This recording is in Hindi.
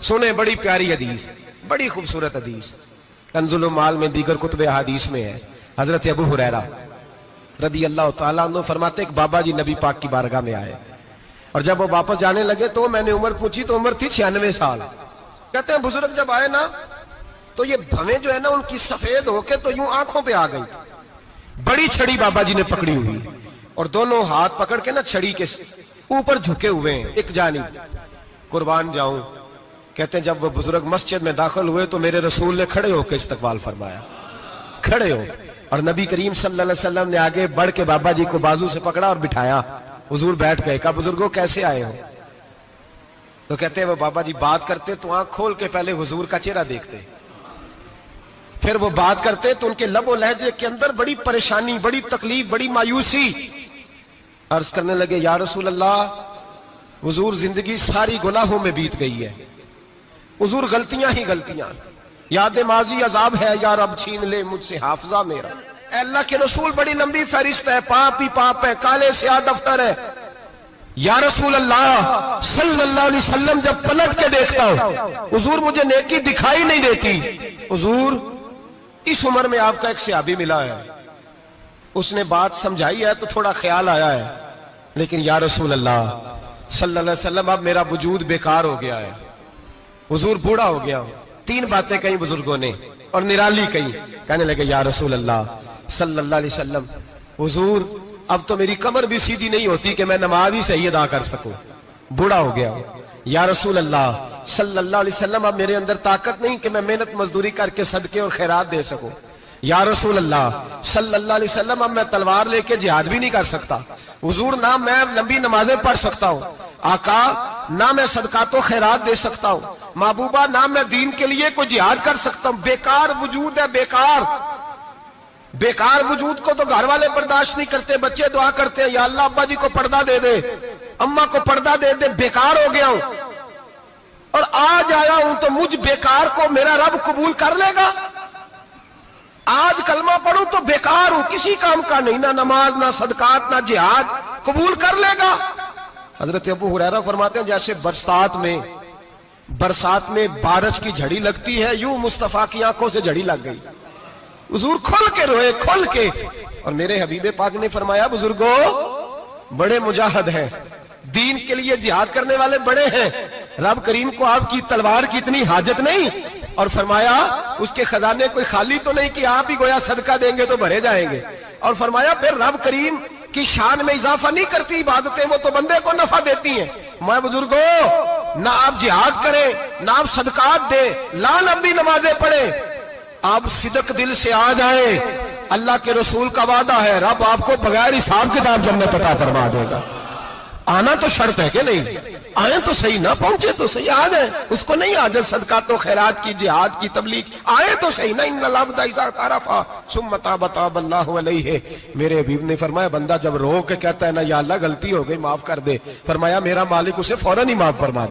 सुने बड़ी प्यारी हदीस, बड़ी खूबसूरत हदीस, कंजुल माल में दीगर कुतुब हदीस में है। हजरत अबू हुरैरा रदी अल्लाह तआला अन्हु फरमाते एक बाबा जी नबी पाक की बारगाह में आए और जब वो वापस जाने लगे तो मैंने उम्र पूछी तो उम्र थी 96 साल। कहते हैं बुजुर्ग जब आए ना तो ये भवें जो है ना उनकी सफेद होके तो यूं आंखों पे आ गई। बड़ी छड़ी बाबा जी ने पकड़ी हुई और दोनों हाथ पकड़ के ना छड़ी के ऊपर झुके हुए हैं एक जानिब। कुर्बान जाऊं, कहते हैं जब वो बुजुर्ग मस्जिद में दाखिल हुए तो मेरे रसूल ने खड़े होकर इस्तकबाल फरमाया, खड़े हो, और नबी करीम सल्लल्लाहु अलैहि वसल्लम ने आगे बढ़ के बाबा जी को बाजू से पकड़ा और बिठाया। हुजूर बैठ गए। कहा बुजुर्गों कैसे आए हो? तो कहते हैं वो बाबा जी बात करते तो आंख खोल के पहले हुजूर का चेहरा देखते, फिर वो बात करते तो उनके लबो लहजे के अंदर बड़ी परेशानी, बड़ी तकलीफ, बड़ी मायूसी। अर्ज करने लगे या रसूल अल्लाह, हुजूर जिंदगी सारी गुनाहों में बीत गई है, हुजूर गलतियां ही गलतियां, याद माजी अजाब है, यार अब छीन ले मुझसे हाफजा मेरा। अल्लाह के रसूल बड़ी लंबी फहरिस्त है, पाप ही पाप है, काले स्याह दफ्तर है। या रसूल अल्लाह सल्लल्लाहु अलैहि वसल्लम जब पलट के देखता हूं हुजूर मुझे नेकी दिखाई नहीं देती। हुजूर इस उम्र में आपका एक सहाबी मिला है, उसने बात समझाई है तो थोड़ा ख्याल आया है, लेकिन या रसूल अल्लाह सल्लल्लाहु अलैहि वसल्लम अब मेरा वजूद बेकार हो गया है, हुजूर बूढ़ा हो गया हूं। 3 बातें कही बुजुर्गों ने और निराली कही। कहने लगे या रसूल अल्लाह सल्लल्लाहु अलैहि वसल्लम, हुजूर अब तो मेरी कमर भी सीधी नहीं होती कि मैं नमाज ही सही अदा कर सकूं, बूढ़ा हो गया हूं। या रसूल अल्लाह सल्लल्लाहु अलैहि वसल्लम, अब मेरे अंदर ताकत नहीं कि मैं मेहनत मजदूरी करके सदके और खैरात दे सकूं। या रसूल अल्लाह सल्लल्लाहु अलैहि वसल्लम, अब मैं तलवार लेके जिहाद भी नहीं कर सकता। हुजूर ना मैं लंबी नमाजें पढ़ सकता हूं, आका ना मैं सदकातो खैरात दे सकता हूं, महबूबा ना मैं दीन के लिए कोई जिहाद कर सकता हूं। बेकार वजूद है, बेकार बेकार वजूद को तो घर वाले बर्दाश्त नहीं करते, बच्चे दुआ करते हैं या अल्लाह अब्बा जी को पर्दा दे दे, अम्मा को पर्दा दे दे, बेकार हो गया हूं और आज आया हूं तो मुझ बेकार को मेरा रब कबूल कर लेगा। आज कलमा पढ़ूं तो बेकार हूं, किसी काम का नहीं, ना नमाज ना सदकात ना जिहाद, कबूल कर लेगा। हजरत अबू हुरैरा फरमाते हैं जैसे बरसात में बारिश की झड़ी लगती है, यूं मुस्तफा की आंखों से झड़ी लग गई। हुजूर खुल के रोए, खुल के। और मेरे हबीबे पाक ने फरमाया बुजुर्गों बड़े मुजाहिद हैं, दीन के लिए जिहाद करने वाले बड़े हैं, रब करीम को आपकी तलवार की इतनी हाजत नहीं। और फरमाया उसके खजाने कोई खाली तो नहीं कि आप ही गोया सदका देंगे तो भरे जाएंगे। और फरमाया फिर रब करीम की शान में इजाफा नहीं करती इबादतें, वो तो बंदे को नफा देती हैं। मैं बुजुर्गों ना आप जिहाद करें ना आप सदकात दे, ला लंबी नमाजें पढ़े, आप सिदक दिल से आ जाए, अल्लाह के रसूल का वादा है रब आपको बगैर हिसाब किताब जन्नत अता फरमा देगा। आना तो शर्त है कि नहीं, आए तो सही, ना पहुंचे तो सही, आ जाए, उसको नहीं आदत सदका तो खैरात की जिहाद की तबलीग, आए तो सही ना। मेरे हबीब ने फरमाया बंदा जब रो के कहता है ना या अल्लाह गलती हो गई माफ कर दे, फरमाया मेरा मालिक उसे फौरन ही माफ फरमा